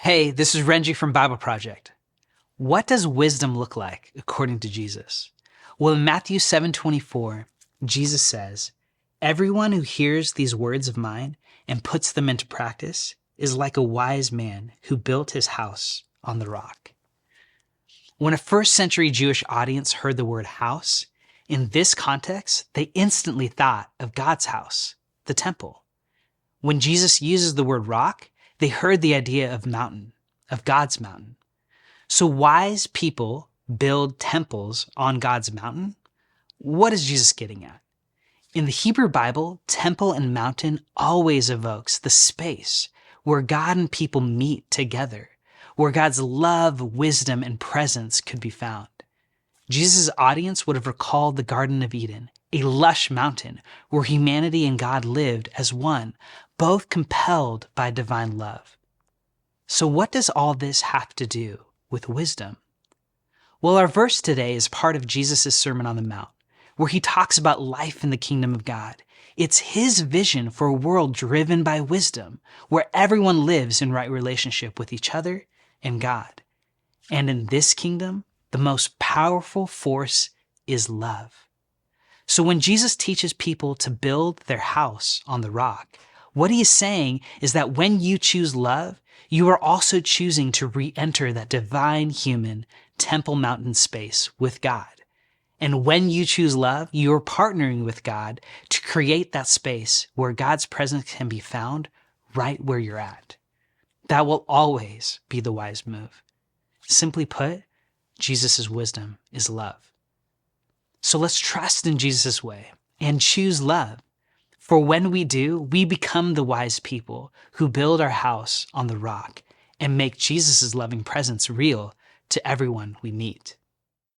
Hey, this is Renji from Bible Project. What does wisdom look like according to Jesus? Well, in Matthew 7:24, Jesus says, "Everyone who hears these words of mine and puts them into practice is like a wise man who built his house on the rock." When a first century Jewish audience heard the word house, in this context, they instantly thought of God's house, the temple. When Jesus uses the word rock, they heard the idea of mountain, of God's mountain. So wise people build temples on God's mountain? What is Jesus getting at? In the Hebrew Bible, temple and mountain always evokes the space where God and people meet together, where God's love, wisdom, and presence could be found. Jesus' audience would have recalled the Garden of Eden, a lush mountain where humanity and God lived as one, both compelled by divine love. So what does all this have to do with wisdom? Well, our verse today is part of Jesus' Sermon on the Mount, where he talks about life in the kingdom of God. It's his vision for a world driven by wisdom, where everyone lives in right relationship with each other and God. And in this kingdom, the most powerful force is love. So when Jesus teaches people to build their house on the rock, what he is saying is that when you choose love, you are also choosing to re-enter that divine human temple mountain space with God. And when you choose love, you are partnering with God to create that space where God's presence can be found right where you're at. That will always be the wise move. Simply put, Jesus' wisdom is love. So let's trust in Jesus' way and choose love. For when we do, we become the wise people who build our house on the rock and make Jesus' loving presence real to everyone we meet.